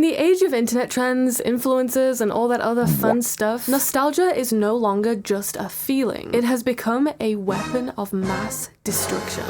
the age of internet trends, influencers, and all that other fun stuff, nostalgia is no longer just a feeling. It has become a weapon of mass destruction.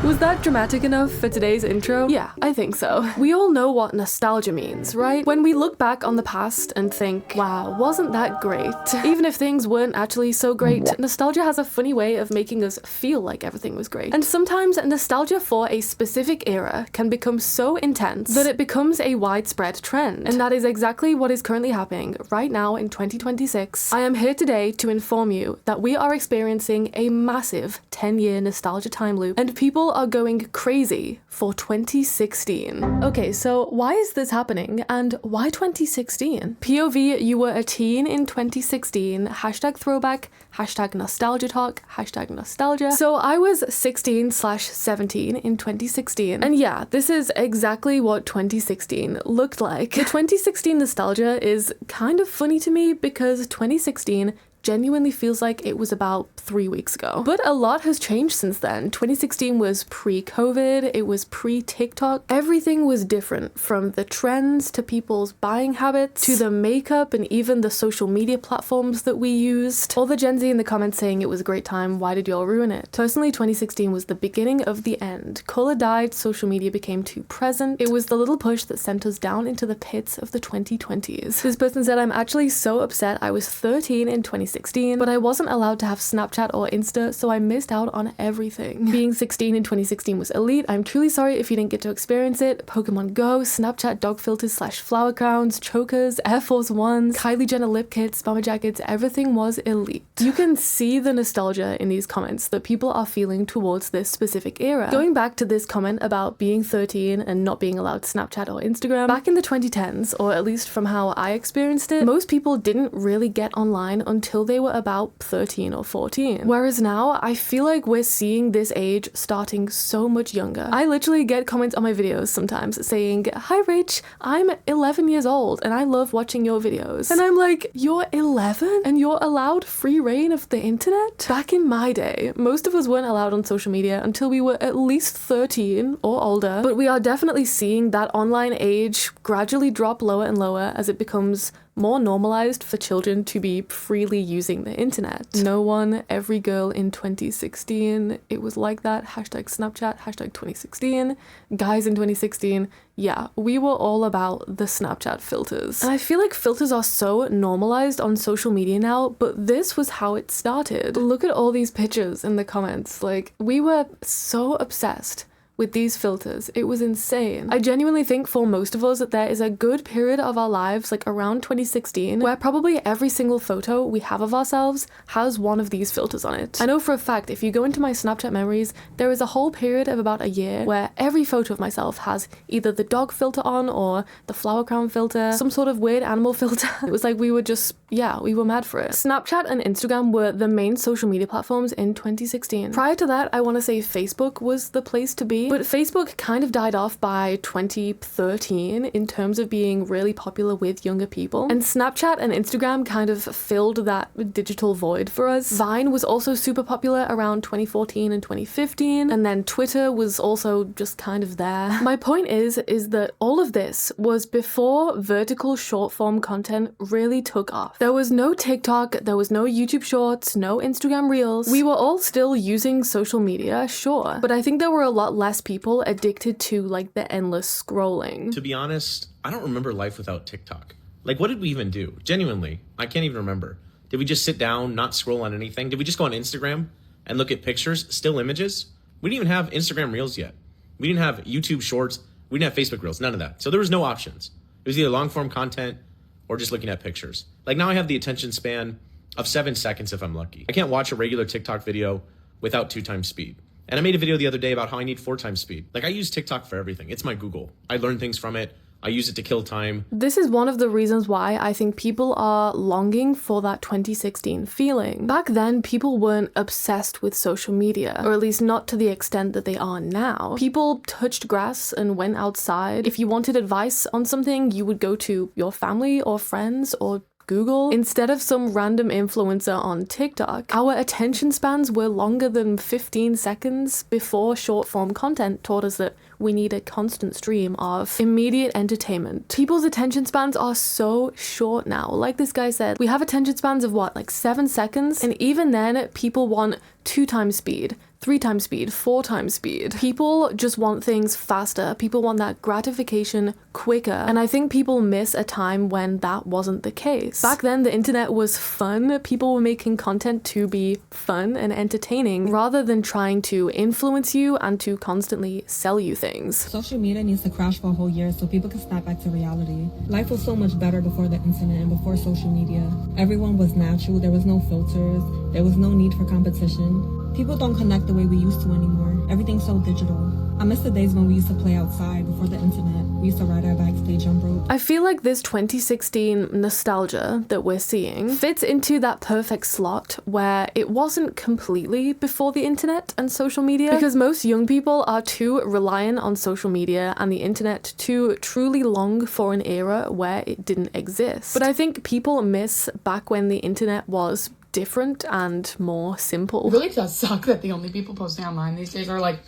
Was that dramatic enough for today's intro? Yeah, I think so. We all know what nostalgia means, right? When we look back on the past and think, wow, wasn't that great? Even if things weren't actually so great, nostalgia has a funny way of making us feel like everything was great. And sometimes nostalgia for a specific era can become so intense that it becomes a widespread trend. And that is exactly what is currently happening right now in 2026. I am here today to inform you that we are experiencing a massive 10-year nostalgia time loop, and people are going crazy for 2016. Okay, so why is this happening and why 2016? POV, you were a teen in 2016, hashtag throwback, hashtag nostalgia talk, hashtag nostalgia. So I was 16/17 in 2016. And yeah, this is exactly what 2016 looked like. The 2016 nostalgia is kind of funny to me because 2016 genuinely feels like it was about 3 weeks ago. But a lot has changed since then. 2016 was pre-COVID, it was pre-TikTok. Everything was different, from the trends to people's buying habits to the makeup and even the social media platforms that we used. All the Gen Z in the comments saying it was a great time, why did y'all ruin it? Personally, 2016 was the beginning of the end. Color died, social media became too present. It was the little push that sent us down into the pits of the 2020s. This person said, I'm actually so upset. I was 13 in 2016, but I wasn't allowed to have Snapchat or Insta, so I missed out on everything. Being 16 in 2016 was elite. I'm truly sorry if you didn't get to experience it. Pokemon Go, Snapchat dog filters / flower crowns, chokers, Air Force Ones, Kylie Jenner lip kits, bomber jackets, everything was elite. You can see the nostalgia in these comments that people are feeling towards this specific era. Going back to this comment about being 13 and not being allowed Snapchat or Instagram, back in the 2010s, or at least from how I experienced it, most people didn't really get online until they were about 13 or 14. Whereas now, I feel like we're seeing this age starting so much younger. I literally get comments on my videos sometimes saying, hi Rach, I'm 11 years old and I love watching your videos. And I'm like, you're 11 and you're allowed free reign of the internet? Back in my day, most of us weren't allowed on social media until we were at least 13 or older, but we are definitely seeing that online age gradually drop lower and lower as it becomes more normalized for children to be freely using the internet. No one, every girl in 2016, it was like that. Hashtag Snapchat, hashtag 2016. Guys in 2016, yeah, we were all about the Snapchat filters. And I feel like filters are so normalized on social media now, but this was how it started. Look at all these pictures in the comments. Like, we were so obsessed with these filters. It was insane. I genuinely think for most of us that there is a good period of our lives, like around 2016, where probably every single photo we have of ourselves has one of these filters on it. I know for a fact, if you go into my Snapchat memories, there is a whole period of about a year where every photo of myself has either the dog filter on or the flower crown filter, some sort of weird animal filter. It was like we were just, yeah, we were mad for it. Snapchat and Instagram were the main social media platforms in 2016. Prior to that, I want to say Facebook was the place to be. But Facebook kind of died off by 2013 in terms of being really popular with younger people. And Snapchat and Instagram kind of filled that digital void for us. Vine was also super popular around 2014 and 2015. And then Twitter was also just kind of there. My point is that all of this was before vertical short form content really took off. There was no TikTok, there was no YouTube Shorts, no Instagram Reels. We were all still using social media, sure, but I think there were a lot less people addicted to like the endless scrolling. To be honest, I don't remember life without TikTok. Like, what did we even do? Genuinely, I can't even remember. Did we just sit down, not scroll on anything? Did we just go on Instagram and look at pictures, still images? We didn't even have Instagram Reels yet. We didn't have YouTube Shorts. We didn't have Facebook Reels, none of that. So there was no options. It was either long form content or just looking at pictures. Like, now I have the attention span of 7 seconds if I'm lucky. I can't watch a regular TikTok video without 2 times speed. And I made a video the other day about how I need 4 times speed. Like, I use TikTok for everything. It's my Google. I learn things from it. I use it to kill time. This is one of the reasons why I think people are longing for that 2016 feeling. Back then, people weren't obsessed with social media, or at least not to the extent that they are now. People touched grass and went outside. If you wanted advice on something, you would go to your family or friends or Google instead of some random influencer on TikTok. Our attention spans were longer than 15 seconds before short form content taught us that we need a constant stream of immediate entertainment. People's attention spans are so short now. Like this guy said, we have attention spans of what, like 7 seconds? And even then, people want 2 times speed, 3 times speed, 4 times speed. People just want things faster. People want that gratification quicker. And I think people miss a time when that wasn't the case. Back then, the internet was fun. People were making content to be fun and entertaining rather than trying to influence you and to constantly sell you things. Social media needs to crash for a whole year so people can snap back to reality. Life was so much better before the internet and before social media. Everyone was natural. There was no filters. There was no need for competition. People don't connect the way we used to anymore. Everything's so digital. I miss the days when we used to play outside before the internet. We used to ride our bikes, play jump rope. I feel like this 2016 nostalgia that we're seeing fits into that perfect slot where it wasn't completely before the internet and social media, because most young people are too reliant on social media and the internet to truly long for an era where it didn't exist. But I think people miss back when the internet was different and more simple. It really does suck that the only people posting online these days are like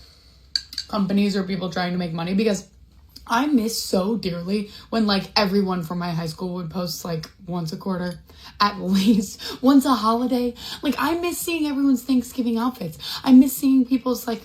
companies or people trying to make money, because I miss so dearly when like everyone from my high school would post like once a quarter, at least once a holiday. Like I miss seeing everyone's Thanksgiving outfits. I miss seeing people's like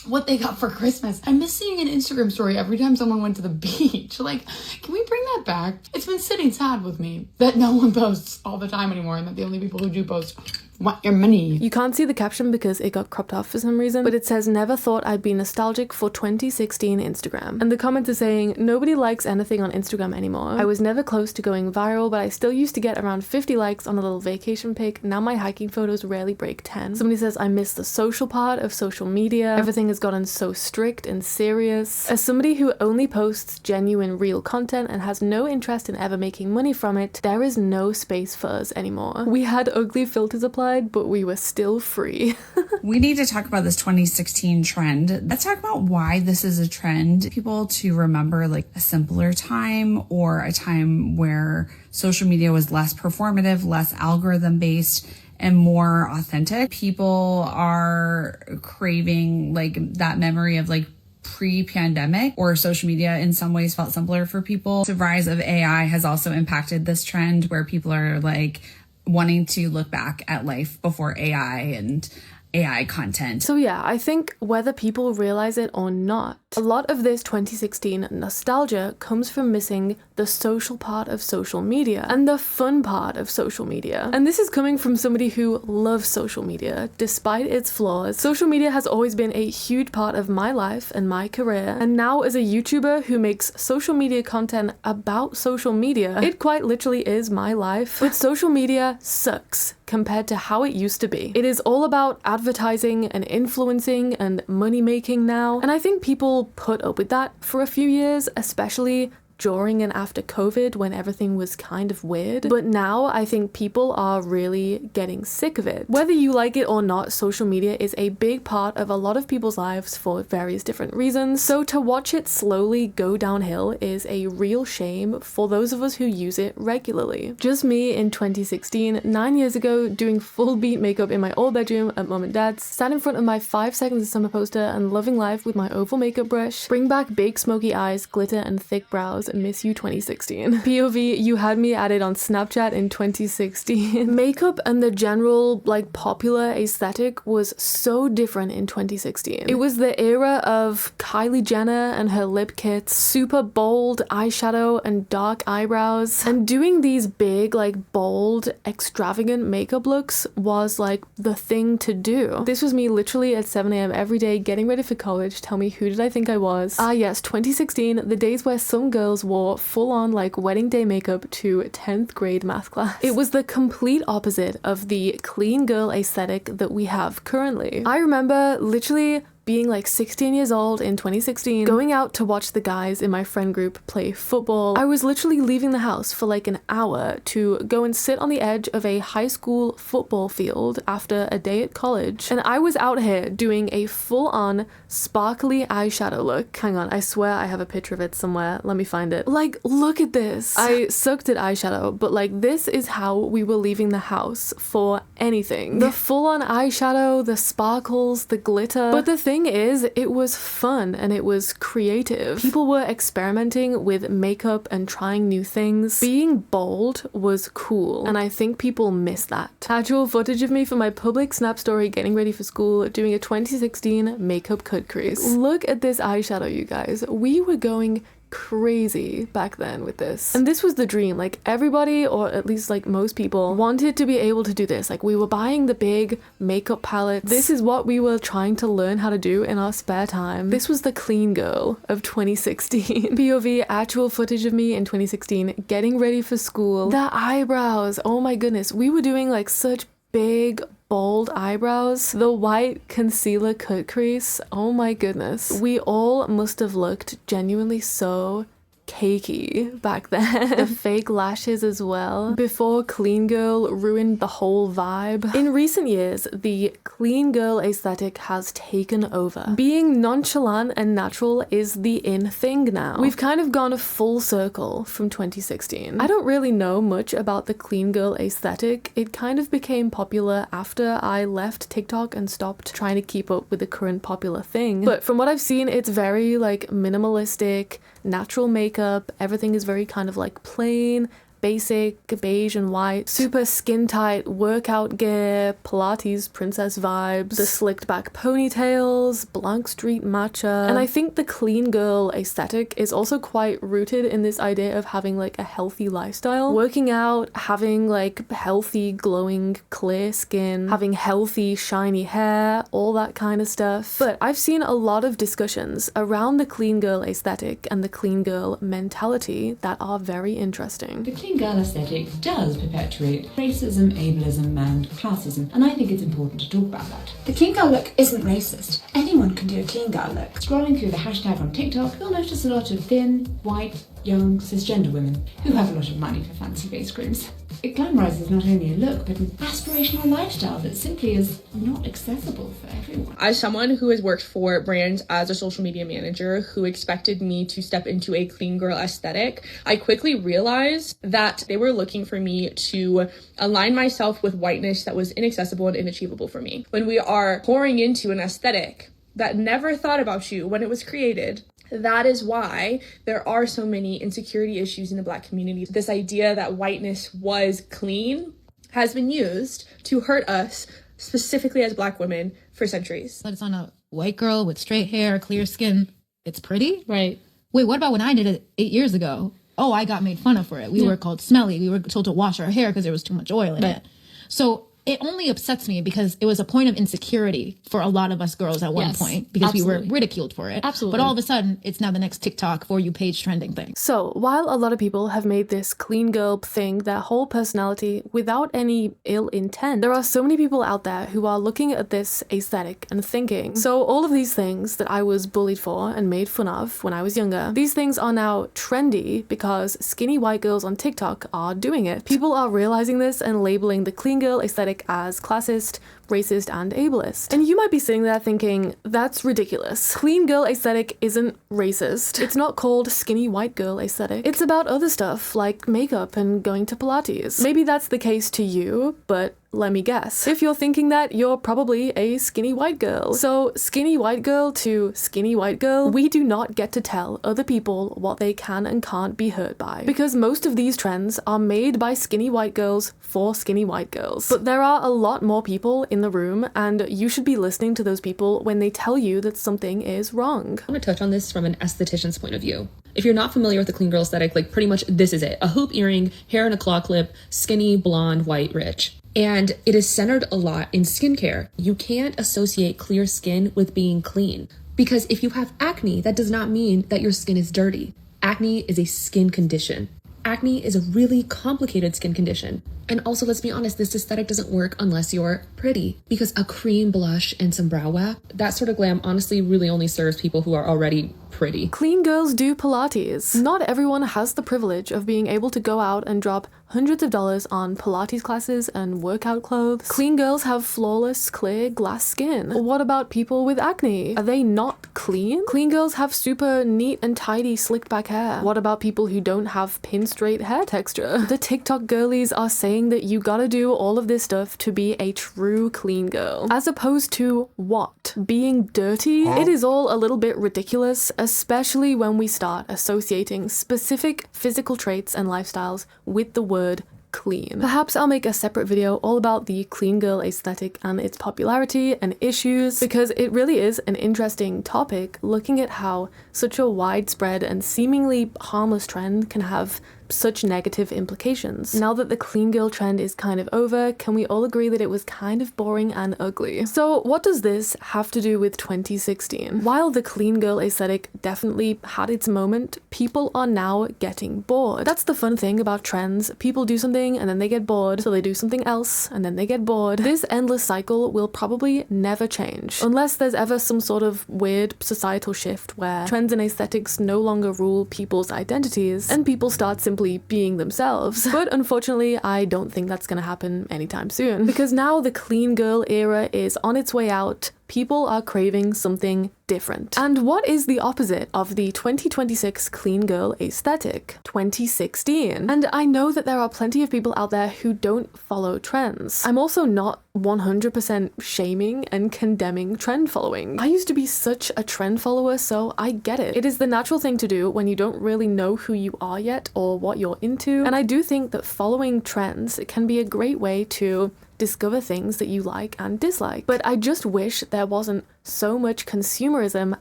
what they got for Christmas. I miss seeing an Instagram story every time someone went to the beach. Like, can we bring that back? It's been sitting sad with me that no one posts all the time anymore and that the only people who do post want your money. You can't see the caption because it got cropped off for some reason, but it says, "Never thought I'd be nostalgic for 2016 Instagram." And the comment is saying, "Nobody likes anything on Instagram anymore. I was never close to going viral, but I still used to get around 50 likes on a little vacation pic. Now my hiking photos rarely break 10. Somebody says, "I miss the social part of social media. Everything has gotten so strict and serious." As somebody who only posts genuine, real content and has no interest in ever making money from it, there is no space for us anymore. We had ugly filters applied, but we were still free." We need to talk about this 2016 trend. Let's talk about why this is a trend. People to remember like a simpler time, or a time where social media was less performative, less algorithm based, and more authentic. People are craving like that memory of like pre-pandemic, or social media in some ways felt simpler for people. The rise of AI has also impacted this trend where people are like wanting to look back at life before AI and AI content. So yeah, I think whether people realize it or not, a lot of this 2016 nostalgia comes from missing the social part of social media and the fun part of social media. And this is coming from somebody who loves social media, despite its flaws. Social media has always been a huge part of my life and my career. And now as a YouTuber who makes social media content about social media, it quite literally is my life. But social media sucks compared to how it used to be. It is all about advertising and influencing and money making now. And I think people put up with that for a few years, especially during and after COVID when everything was kind of weird. But now I think people are really getting sick of it. Whether you like it or not, social media is a big part of a lot of people's lives for various different reasons. So to watch it slowly go downhill is a real shame for those of us who use it regularly. Just me in 2016, 9 years ago, doing full beat makeup in my old bedroom at mom and dad's, sat in front of my 5 Seconds of Summer poster and loving life with my oval makeup brush, bring back big smoky eyes, glitter and thick brows, and miss you 2016. POV, you had me added on Snapchat in 2016. Makeup and the general like popular aesthetic was so different in 2016. It was the era of Kylie Jenner and her lip kits, super bold eyeshadow and dark eyebrows, and doing these big like bold extravagant makeup looks was like the thing to do. This was me literally at 7 a.m. every day getting ready for college. Tell me, who did I think I was? Ah yes, 2016, the days where some girls wore full-on like wedding day makeup to 10th grade math class. It was the complete opposite of the clean girl aesthetic that we have currently. I remember literally being like 16 years old in 2016, going out to watch the guys in my friend group play football. I was literally leaving the house for like an hour to go and sit on the edge of a high school football field after a day at college. And I was out here doing a full-on sparkly eyeshadow look. Hang on, I swear I have a picture of it somewhere. Let me find it. Like, look at this. I sucked at eyeshadow, but like this is how we were leaving the house for anything. The full-on eyeshadow, the sparkles, the glitter. But the thing is, it was fun and it was creative. People were experimenting with makeup and trying new things. Being bold was cool, and I think people miss that. Actual footage of me for my public Snap story getting ready for school doing a 2016 makeup cut crease. Look at this eyeshadow, you guys. We were going crazy back then with this, and this was the dream. Like, everybody, or at least like most people, wanted to be able to do this. Like, we were buying the big makeup palettes. This is what we were trying to learn how to do in our spare time. This was the clean girl of 2016. POV actual footage of me in 2016 getting ready for school. The eyebrows, oh my goodness, we were doing like such big bold eyebrows. The white concealer cut crease, oh my goodness. We all must have looked genuinely so cakey back then. The fake lashes as well, before clean girl ruined the whole vibe. In recent years, the clean girl aesthetic has taken over. Being nonchalant and natural is the in thing now. We've kind of gone a full circle from 2016. I don't really know much about the clean girl aesthetic. It kind of became popular after I left TikTok and stopped trying to keep up with the current popular thing. But from what I've seen, it's very like minimalistic, natural makeup. Everything is very kind of like plain, basic, beige and white, super skin tight workout gear, Pilates princess vibes, the slicked back ponytails, Blank Street matcha. And I think the clean girl aesthetic is also quite rooted in this idea of having like a healthy lifestyle, working out, having like healthy glowing clear skin, having healthy shiny hair, all that kind of stuff. But I've seen a lot of discussions around the clean girl aesthetic and the clean girl mentality that are very interesting. The clean girl aesthetic does perpetuate racism, ableism, and classism, and I think it's important to talk about that. The clean girl look isn't racist. Anyone can do a clean girl look. Scrolling through the hashtag on TikTok, you'll notice a lot of thin, white, young, cisgender women who have a lot of money for fancy face creams. It glamorizes not only a look, but an aspirational lifestyle that simply is not accessible for everyone. As someone who has worked for brands as a social media manager who expected me to step into a clean girl aesthetic, I quickly realized that they were looking for me to align myself with whiteness that was inaccessible and inachievable for me. When we are pouring into an aesthetic that never thought about you when it was created, that is why there are so many insecurity issues in the Black community. This idea that whiteness was clean has been used to hurt us, specifically as Black women, for centuries. But it's on a white girl with straight hair, clear skin. It's pretty? Right. Wait, what about when I did it 8 years ago? Oh, I got made fun of for it. We were called smelly. We were told to wash our hair because there was too much oil in it. So it only upsets me because it was a point of insecurity for a lot of us girls at one point because we were ridiculed for it. Absolutely. But all of a sudden, it's now the next TikTok For You page trending thing. So while a lot of people have made this clean girl thing their whole personality without any ill intent, there are so many people out there who are looking at this aesthetic and thinking, so all of these things that I was bullied for and made fun of when I was younger, these things are now trendy because skinny white girls on TikTok are doing it. People are realizing this and labeling the clean girl aesthetic as classist, racist, and ableist. And you might be sitting there thinking, that's ridiculous. Clean girl aesthetic isn't racist. It's not called skinny white girl aesthetic. It's about other stuff like makeup and going to Pilates. Maybe that's the case to you, but let me guess. If you're thinking that, you're probably a skinny white girl. So skinny white girl to skinny white girl, we do not get to tell other people what they can and can't be hurt by, because most of these trends are made by skinny white girls for skinny white girls. But there are a lot more people in the room, and you should be listening to those people when they tell you that something is wrong. I want to touch on this from an esthetician's point of view. If you're not familiar with the clean girl aesthetic, like pretty much this is it. A hoop earring, hair in a claw clip, skinny, blonde, white, rich. And it is centered a lot in skincare. You can't associate clear skin with being clean, because if you have acne, that does not mean that your skin is dirty. Acne is a skin condition. Acne is a really complicated skin condition. And also, let's be honest, this aesthetic doesn't work unless you're pretty, because a cream blush and some brow wax, that sort of glam honestly really only serves people who are already pretty. Clean girls do Pilates. Not everyone has the privilege of being able to go out and drop hundreds of dollars on Pilates classes and workout clothes. Clean girls have flawless, clear, glass skin. What about people with acne? Are they not clean? Clean girls have super neat and tidy slicked back hair. What about people who don't have pin straight hair texture? The TikTok girlies are saying that you gotta do all of this stuff to be a true clean girl. As opposed to what? Being dirty? It is all a little bit ridiculous, especially when we start associating specific physical traits and lifestyles with the word clean. Perhaps I'll make a separate video all about the clean girl aesthetic and its popularity and issues, because it really is an interesting topic, looking at how such a widespread and seemingly harmless trend can have such negative implications. Now that the clean girl trend is kind of over, can we all agree that it was kind of boring and ugly? So what does this have to do with 2016? While the clean girl aesthetic definitely had its moment, people are now getting bored. That's the fun thing about trends. People do something and then they get bored, so they do something else and then they get bored. This endless cycle will probably never change, unless there's ever some sort of weird societal shift where trends and aesthetics no longer rule people's identities and people start simply being themselves. But unfortunately, I don't think that's gonna happen anytime soon, because now the clean girl era is on its way out. People are craving something different. And what is the opposite of the 2026 clean girl aesthetic? 2016. And I know that there are plenty of people out there who don't follow trends. I'm also not 100% shaming and condemning trend following. I used to be such a trend follower, so I get it. It is the natural thing to do when you don't really know who you are yet or what you're into. And I do think that following trends can be a great way to discover things that you like and dislike. But I just wish there wasn't so much consumerism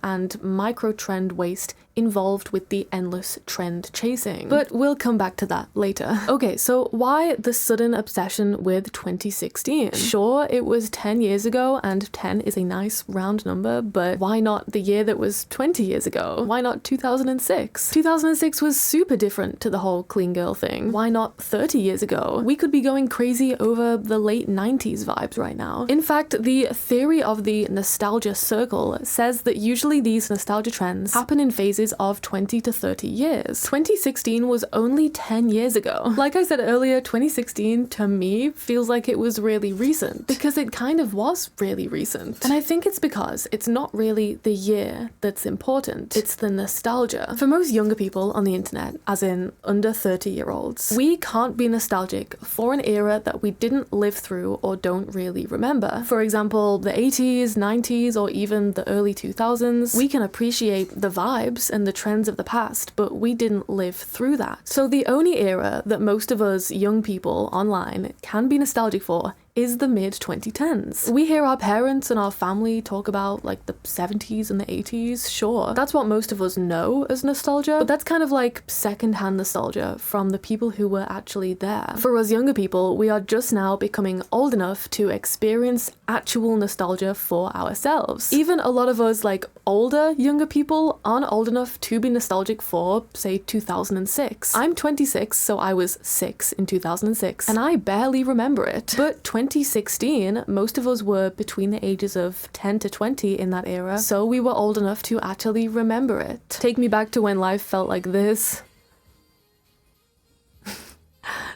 and micro-trend waste involved with the endless trend chasing. But we'll come back to that later. Okay, so why the sudden obsession with 2016? Sure, it was 10 years ago, and 10 is a nice round number, but why not the year that was 20 years ago? Why not 2006? 2006 was super different to the whole clean girl thing. Why not 30 years ago? We could be going crazy over the late 90s vibes right now. In fact, the theory of the nostalgia circle says that usually these nostalgia trends happen in phases of 20 to 30 years. 2016 was only 10 years ago. Like I said earlier, 2016 to me feels like it was really recent, because it kind of was really recent. And I think it's because it's not really the year that's important, it's the nostalgia. For most younger people on the internet, as in under 30-year-olds, we can't be nostalgic for an era that we didn't live through or don't really remember. For example, the 80s, 90s, or even the early 2000s. We can appreciate the vibes and the trends of the past, but we didn't live through that. So the only era that most of us young people online can be nostalgic for is the mid-2010s. We hear our parents and our family talk about like the 70s and the 80s, sure. That's what most of us know as nostalgia, but that's kind of like secondhand nostalgia from the people who were actually there. For us younger people, we are just now becoming old enough to experience actual nostalgia for ourselves. Even a lot of us like older younger people aren't old enough to be nostalgic for, say, 2006. I'm 26, so I was 6 in 2006, and I barely remember it. But 2016, most of us were between the ages of 10 to 20 in that era, so we were old enough to actually remember it. Take me back to when life felt like this.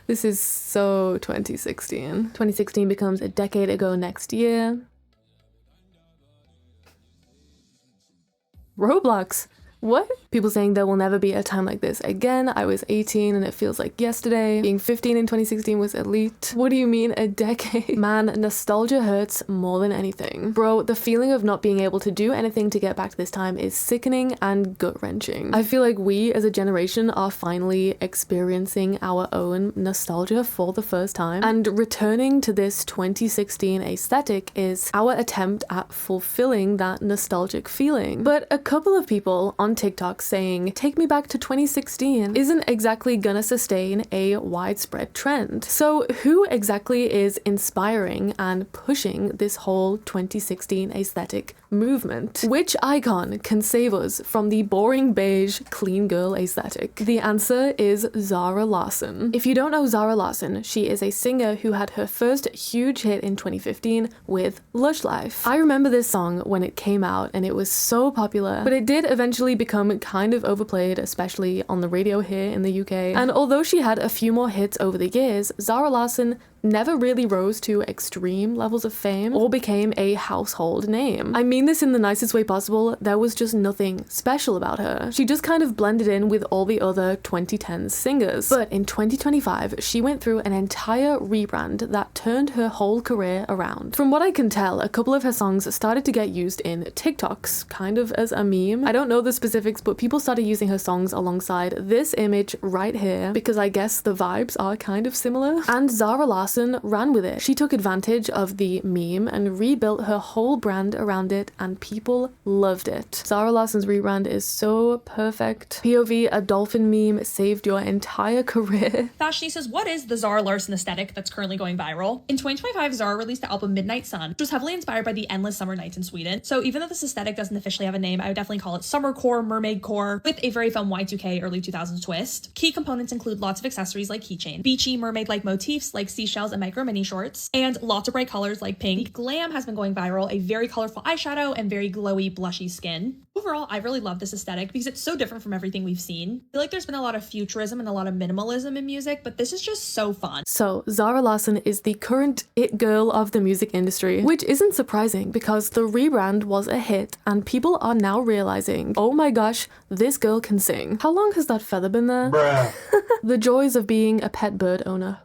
This is so 2016. 2016 becomes a decade ago next year. Roblox. What? People saying there will never be a time like this again. I was 18 and it feels like yesterday. Being 15 in 2016 was elite. What do you mean a decade? Man, nostalgia hurts more than anything. Bro, the feeling of not being able to do anything to get back to this time is sickening and gut-wrenching. I feel like we as a generation are finally experiencing our own nostalgia for the first time, and returning to this 2016 aesthetic is our attempt at fulfilling that nostalgic feeling. But a couple of people on on TikTok saying, "Take me back to 2016," isn't exactly gonna sustain a widespread trend. So who exactly is inspiring and pushing this whole 2016 aesthetic movement? Which icon can save us from the boring beige clean girl aesthetic? The answer is Zara Larsson. If you don't know Zara Larsson, she is a singer who had her first huge hit in 2015 with Lush Life. I remember this song when it came out and it was so popular, but it did eventually become kind of overplayed, especially on the radio here in the UK. And although she had a few more hits over the years, Zara Larsson never really rose to extreme levels of fame or became a household name. I mean this in the nicest way possible, there was just nothing special about her. She just kind of blended in with all the other 2010s singers. But in 2025, she went through an entire rebrand that turned her whole career around. From what I can tell, a couple of her songs started to get used in TikToks, kind of as a meme. I don't know the specifics, but people started using her songs alongside this image right here because I guess the vibes are kind of similar. And Zara Larsson ran with it. She took advantage of the meme and rebuilt her whole brand around it, and people loved it. Zara Larsson's rebrand is so perfect. POV, a dolphin meme saved your entire career. Fashionistas, what is the Zara Larsson aesthetic that's currently going viral? In 2025, Zara released the album Midnight Sun, which was heavily inspired by the endless summer nights in Sweden. So even though this aesthetic doesn't officially have a name, I would definitely call it summercore, mermaidcore, with a very fun Y2K early 2000s twist. Key components include lots of accessories like keychain, beachy mermaid-like motifs like seashells and micro mini shorts, and lots of bright colors like pink. The glam has been going viral, a very colorful eyeshadow and very glowy, blushy skin. Overall, I really love this aesthetic because it's so different from everything we've seen. I feel like there's been a lot of futurism and a lot of minimalism in music, but this is just so fun. So Zara Larsson is the current it girl of the music industry, which isn't surprising because the rebrand was a hit and people are now realizing, oh my gosh, this girl can sing. How long has that feather been there? Bruh. The joys of being a pet bird owner.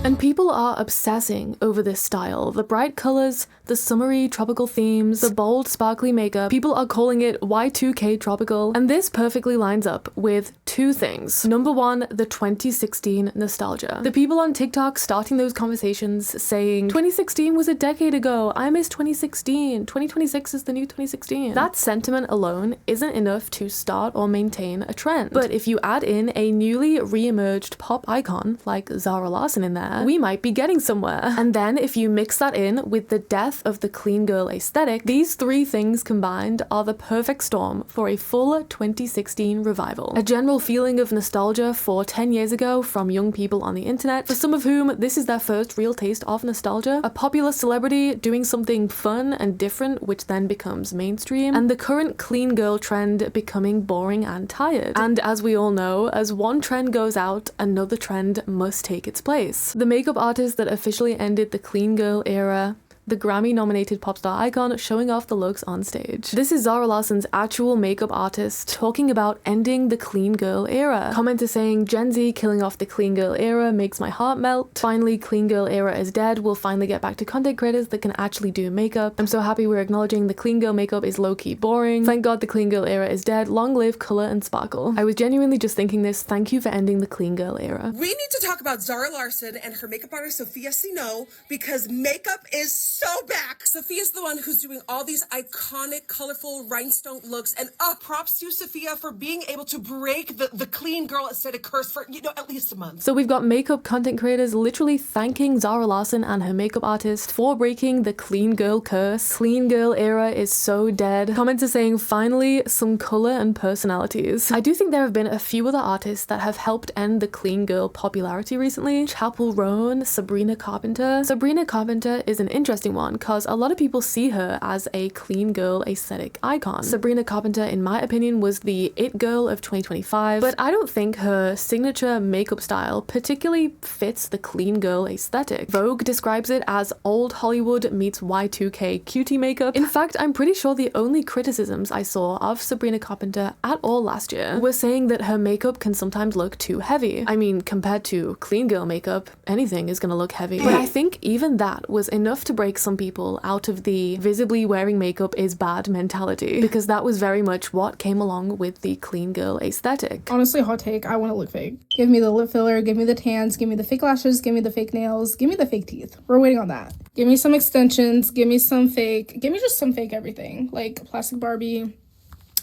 And people are obsessing over this style. The bright colors, the summery tropical themes, the bold sparkly makeup. People are calling it Y2K tropical. And this perfectly lines up with two things. Number one, the 2016 nostalgia. The people on TikTok starting those conversations saying, 2016 was a decade ago. I miss 2016. 2026 is the new 2016. That sentiment alone isn't enough to start or maintain a trend. But if you add in a newly re-emerged pop icon like Zara Larsson in there, we might be getting somewhere. And then if you mix that in with the death of the clean girl aesthetic, these three things combined are the perfect storm for a full 2016 revival. A general feeling of nostalgia for 10 years ago from young people on the internet, for some of whom this is their first real taste of nostalgia, a popular celebrity doing something fun and different which then becomes mainstream, and the current clean girl trend becoming boring and tired. And as we all know, as one trend goes out, another trend must take its place. The makeup artist that officially ended the clean girl era, the Grammy-nominated pop star icon showing off the looks on stage. This is Zara Larsson's actual makeup artist talking about ending the clean girl era. Commenter saying, Gen Z killing off the clean girl era makes my heart melt. Finally, clean girl era is dead. We'll finally get back to content creators that can actually do makeup. I'm so happy we're acknowledging the clean girl makeup is low-key boring. Thank God the clean girl era is dead. Long live color and sparkle. I was genuinely just thinking this. Thank you for ending the clean girl era. We need to talk about Zara Larsson and her makeup artist, Sophia Sino, because makeup is so back. Sophia's the one who's doing all these iconic, colorful rhinestone looks, and props to Sophia for being able to break the clean girl aesthetic curse for, at least a month. So we've got makeup content creators literally thanking Zara Larsson and her makeup artist for breaking the clean girl curse. Clean girl era is so dead. Comments saying, finally, some color and personalities. I do think there have been a few other artists that have helped end the clean girl popularity recently. Chapel Roan, Sabrina Carpenter. Sabrina Carpenter is an interesting one because a lot of people see her as a clean girl aesthetic icon. Sabrina Carpenter, in my opinion, was the it girl of 2025, but I don't think her signature makeup style particularly fits the clean girl aesthetic. Vogue describes it as old Hollywood meets Y2K cutie makeup. In fact, I'm pretty sure the only criticisms I saw of Sabrina Carpenter at all last year were saying that her makeup can sometimes look too heavy. I mean, compared to clean girl makeup, anything is gonna look heavy. But I think even that was enough to break break some people out of the visibly wearing makeup is bad mentality, because that was very much what came along with the clean girl aesthetic. Honestly, hot take, I want to look fake. Give me the lip filler, give me the tans, give me the fake lashes, give me the fake nails, give me the fake teeth. We're waiting on that. Give me some extensions, give me some fake, give me just some fake everything. Like plastic Barbie.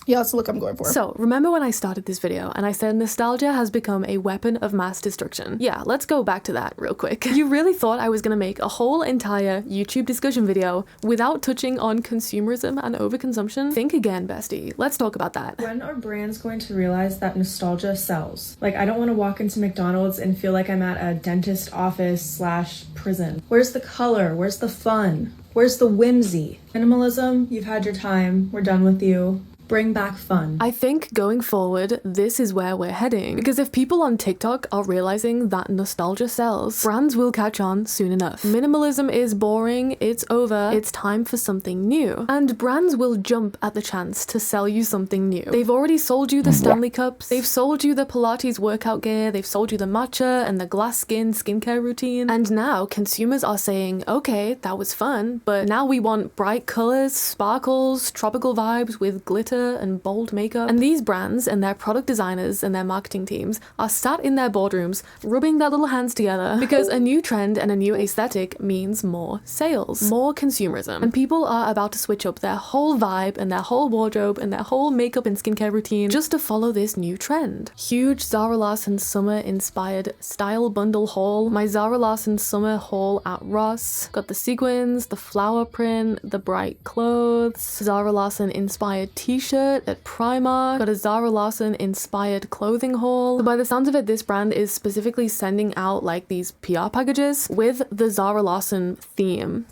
Yeah, that's the look I'm going for. So, remember when I started this video and I said nostalgia has become a weapon of mass destruction? Yeah, let's go back to that real quick. You really thought I was gonna make a whole entire YouTube discussion video without touching on consumerism and overconsumption? Think again, bestie. Let's talk about that. When are brands going to realize that nostalgia sells? Like, I don't want to walk into McDonald's and feel like I'm at a dentist office / prison. Where's the color? Where's the fun? Where's the whimsy? Minimalism, you've had your time. We're done with you. Bring back fun. I think going forward, this is where we're heading. Because if people on TikTok are realizing that nostalgia sells, brands will catch on soon enough. Minimalism is boring, it's over, it's time for something new. And brands will jump at the chance to sell you something new. They've already sold you the Stanley Cups, they've sold you the Pilates workout gear, they've sold you the matcha and the glass skin skincare routine. And now consumers are saying, okay, that was fun, but now we want bright colors, sparkles, tropical vibes with glitter and bold makeup. And these brands and their product designers and their marketing teams are sat in their boardrooms rubbing their little hands together because a new trend and a new aesthetic means more sales, more consumerism. And people are about to switch up their whole vibe and their whole wardrobe and their whole makeup and skincare routine just to follow this new trend. Huge Zara Larsson summer inspired style bundle haul. My Zara Larsson summer haul at Ross. Got the sequins, the flower print, the bright clothes, Zara Larsson inspired t-shirt at Primark, got a Zara Larsson inspired clothing haul. So by the sounds of it, this brand is specifically sending out like these PR packages with the Zara Larsson theme.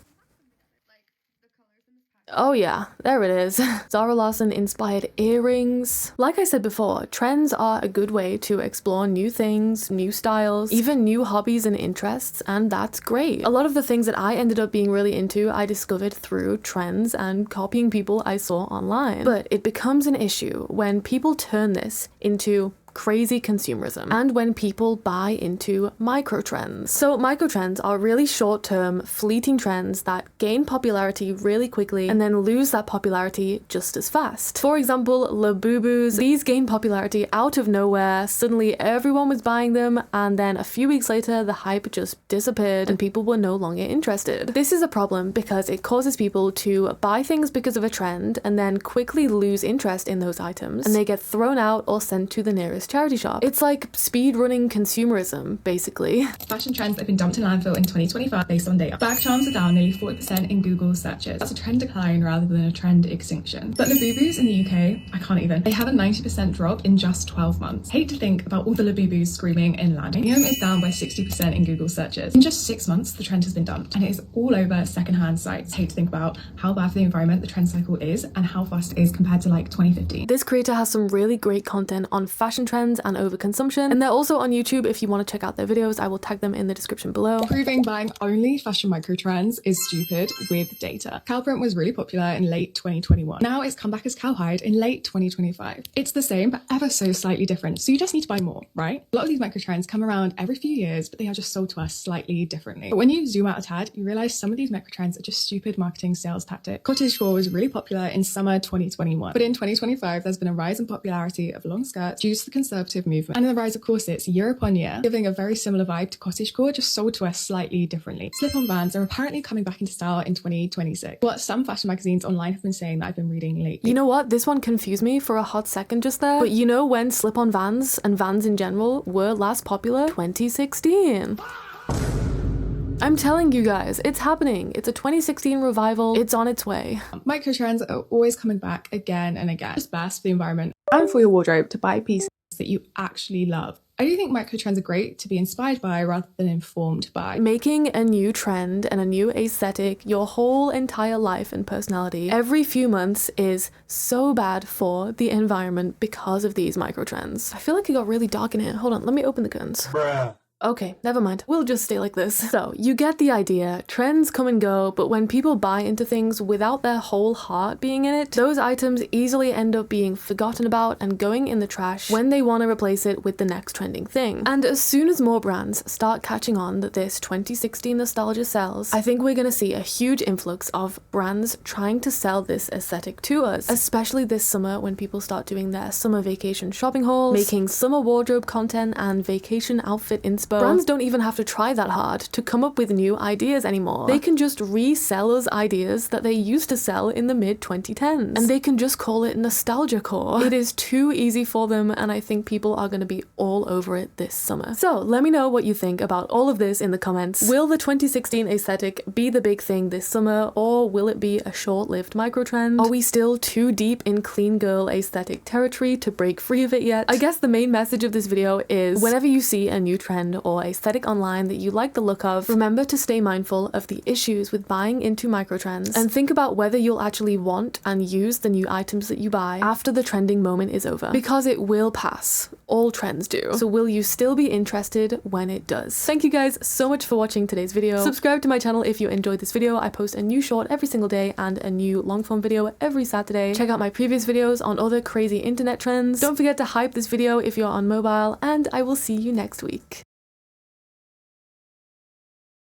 Oh yeah, there it is. Zara Larsson inspired earrings. Like I said before, trends are a good way to explore new things, new styles, even new hobbies and interests, and that's great. A lot of the things that I ended up being really into, I discovered through trends and copying people I saw online. But it becomes an issue when people turn this into crazy consumerism and when people buy into microtrends. So microtrends are really short-term, fleeting trends that gain popularity really quickly and then lose that popularity just as fast. For example, Labubus, these gained popularity out of nowhere, suddenly everyone was buying them, and then a few weeks later the hype just disappeared and people were no longer interested. This is a problem because it causes people to buy things because of a trend and then quickly lose interest in those items, and they get thrown out or sent to the nearest charity shop. It's like speed running consumerism, basically. Fashion trends that have been dumped in landfill in 2025 based on data. Bag charms are down nearly 40% in Google searches. That's a trend decline rather than a trend extinction. But Labubus in the UK, I can't even. They have a 90% drop in just 12 months. Hate to think about all the Labubus screaming inland. Premium is down by 60% in Google searches. In just 6 months, the trend has been dumped, and it is all over secondhand sites. Hate to think about how bad for the environment the trend cycle is and how fast it is compared to like 2015. This creator has some really great content on fashion trends and overconsumption, and they're also on YouTube. If you want to check out their videos, I will tag them in the description below. Proving buying only fashion microtrends is stupid with data. Cow print was really popular in late 2021. Now it's come back as cowhide in late 2025. It's the same but ever so slightly different, so you just need to buy more, right? A lot of these microtrends come around every few years, but they are just sold to us slightly differently. But when you zoom out a tad, you realize some of these microtrends are just stupid marketing sales tactics. Cottagecore was really popular in summer 2021, but in 2025 there's been a rise in popularity of long skirts due to the conservative movement and the rise of corsets year upon year, giving a very similar vibe to cottagecore, just sold to us slightly differently. Slip-on Vans are apparently coming back into style in 2026. What some fashion magazines online have been saying that I've been reading lately. You know what? This one confused me for a hot second just there. But you know when slip-on Vans and Vans in general were last popular? 2016. I'm telling you guys, it's happening. It's a 2016 revival. It's on its way. Microtrends are always coming back again and again. It's best for the environment and for your wardrobe to buy pieces that you actually love. I do think microtrends are great to be inspired by rather than informed by. Making a new trend and a new aesthetic your whole entire life and personality every few months is so bad for the environment because of these microtrends. I feel like it got really dark in here. Hold on, let me open the curtains. Bruh. Okay, never mind. We'll just stay like this. So, you get the idea. Trends come and go, but when people buy into things without their whole heart being in it, those items easily end up being forgotten about and going in the trash when they want to replace it with the next trending thing. And as soon as more brands start catching on that this 2016 nostalgia sells, I think we're going to see a huge influx of brands trying to sell this aesthetic to us, especially this summer when people start doing their summer vacation shopping hauls, making summer wardrobe content and vacation outfit inspo. Brands don't even have to try that hard to come up with new ideas anymore. They can just resell us ideas that they used to sell in the mid 2010s, and they can just call it nostalgia core. It is too easy for them, and I think people are going to be all over it this summer. So let me know what you think about all of this in the comments. Will the 2016 aesthetic be the big thing this summer, or will it be a short-lived microtrend? Are we still too deep in clean girl aesthetic territory to break free of it yet? I guess the main message of this video is whenever you see a new trend or aesthetic online that you like the look of, remember to stay mindful of the issues with buying into microtrends and think about whether you'll actually want and use the new items that you buy after the trending moment is over, because it will pass. All trends do. So will you still be interested when it does? Thank you guys so much for watching today's video. Subscribe to my channel if you enjoyed this video. I post a new short every single day and a new long form video every Saturday. Check out my previous videos on other crazy internet trends. Don't forget to hype this video if you're on mobile, and I will see you next week.